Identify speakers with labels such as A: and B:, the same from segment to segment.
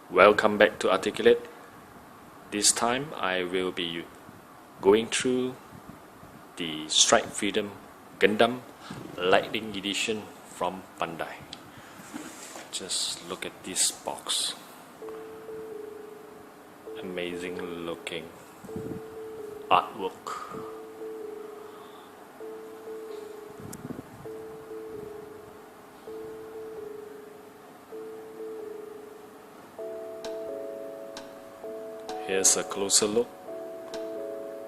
A: Welcome back to Articulate. This time I will be going through the Strike Freedom Gundam Lightning Edition from Bandai. Just look at this box. Amazing looking artwork. Here's a closer look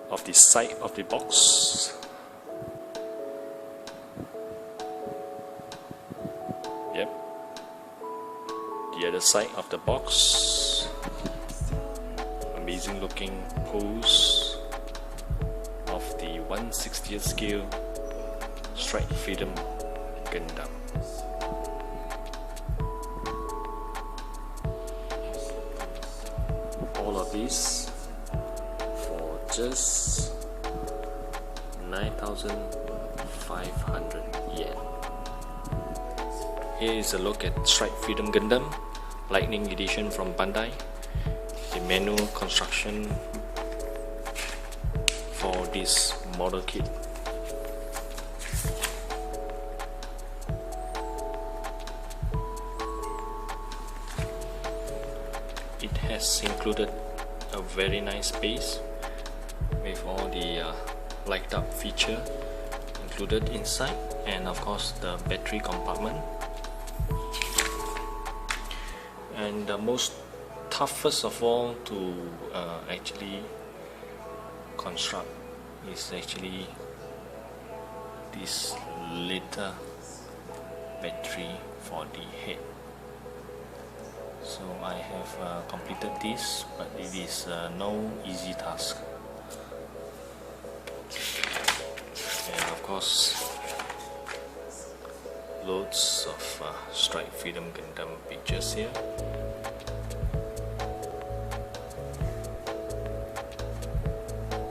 A: of the side of the box. Yep. The other side of the box. Amazing looking pose of the 1/60th scale Strike Freedom Gundam. All of these for just 9,500 yen. Here is a look at Strike Freedom Gundam Lightning Edition from Bandai. The manual construction for this model kit. It has included a very nice base with all the light up feature included inside, and of course the battery compartment. And the most toughest of all to actually construct is actually this little battery for the head. So I have completed this, but it is no easy task. And of course, loads of Strike Freedom Gundam pictures here.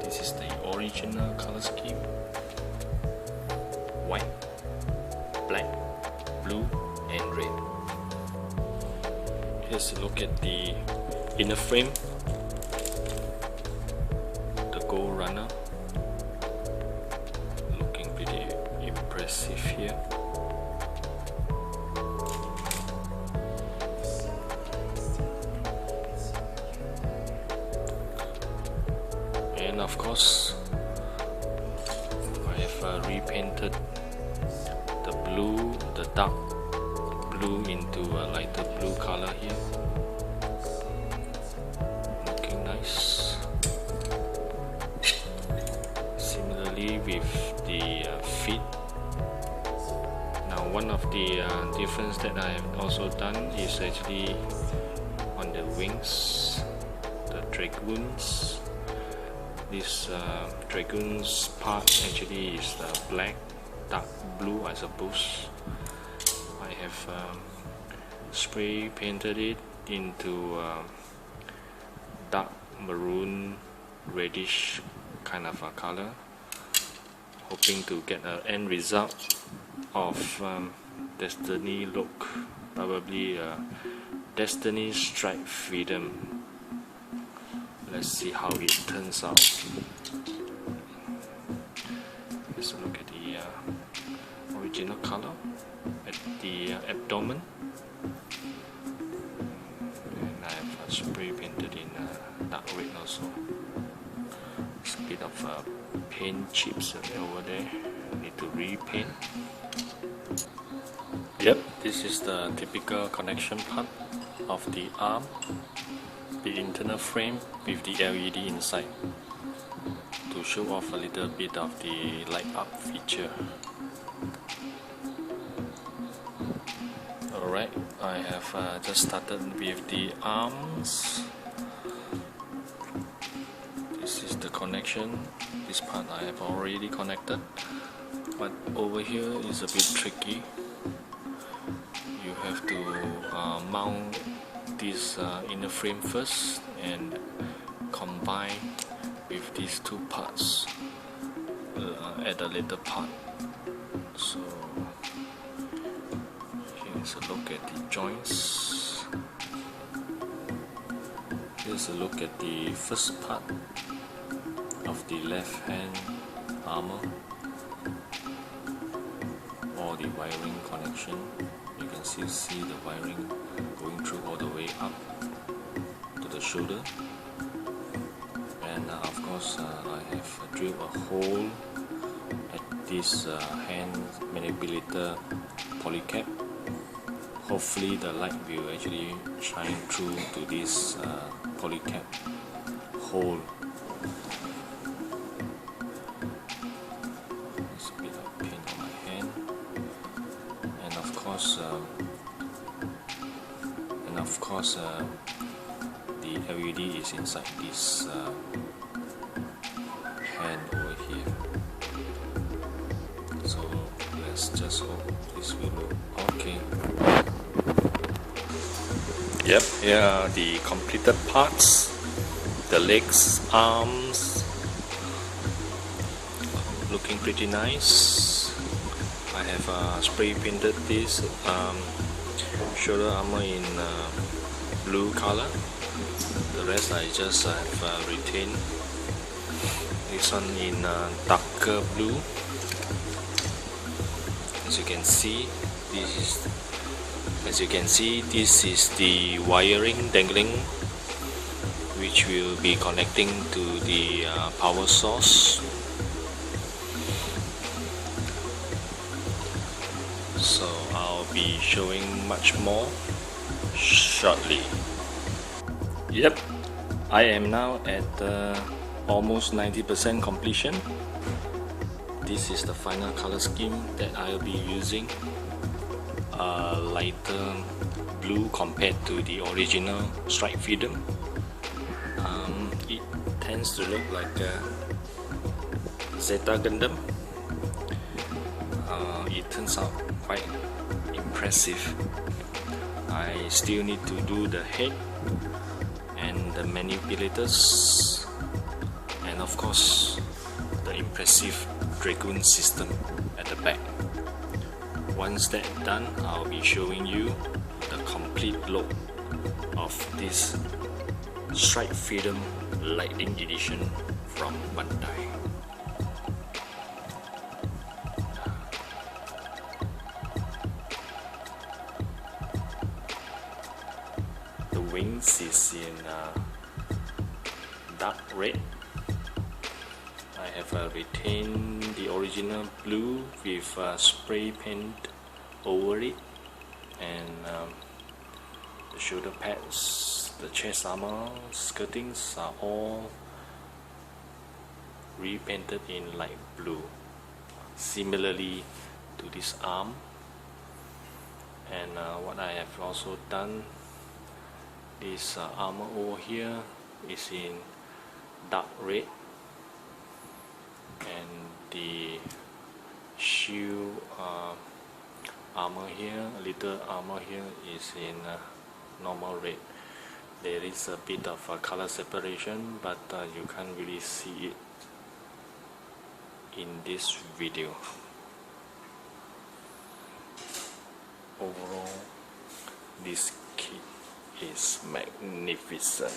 A: This is the original color scheme: white, black, blue, and red. Here's a look at the inner frame, the Gold Runner, looking pretty impressive here. And of course, I have repainted the blue, the dark blue into a lighter blue color here. Looking nice. Similarly with the feet. Now one of the difference that I have also done is actually on the wings, the dragoons. This dragoons part actually is black, dark blue I suppose. I have spray painted it into dark maroon reddish kind of a color, hoping to get an end result of Destiny look, probably Destiny Strike Freedom. Let's see how it turns out. Let's look at the original color at the abdomen, and I have spray painted in dark red also. It's a bit of paint chips over there. I need to repaint. Yep, this is the typical connection part of the arm, the internal frame with the LED inside, to show off a little bit of the light up feature. Alright, I have just started with the arms. This is the connection. This part I have already connected, but over here is a bit tricky. You have to mount this inner frame first and combine with these two parts at a later part. So here's a look at the joints. us look at the first part of the left hand armor, or the wiring connection. You can still see the wiring going through all the way up to the shoulder, and of course I have drilled a hole at this hand manipulator polycap. Hopefully the light will actually shine through to this polycap hole. There's a bit of paint on my hand, and of course the LED is inside this hand over here. So let's just hope this will look okay. Yep, here are the completed parts. The legs, arms, looking pretty nice. I have spray painted this shoulder armor in blue color. The rest I just have retained. This one in darker blue. As you can see, this is the wiring dangling, which will be connecting to the power source. So I'll be showing much more shortly. Yep, I am now at almost 90% completion. This is the final color scheme that I'll be using. Lighter blue compared to the original stripe freedom. It tends to look like a Zeta Gundam. It turns out quite impressive. I still need to do the head and the manipulators, and of course the impressive Dragoon system at the back. Once that's done, I'll be showing you the complete look of this Stripe Freedom Lightning Edition from Bandai. The wings is in dark red. I have retained the original blue with spray paint over it, and the shoulder pads, the chest armor, skirtings are all repainted in light blue, similarly to this arm. And what I have also done, this armor over here is in dark red, and the shield armor here, little armor here, is in normal red. There is a bit of color separation, but you can't really see it in this video. Overall, this kit is magnificent.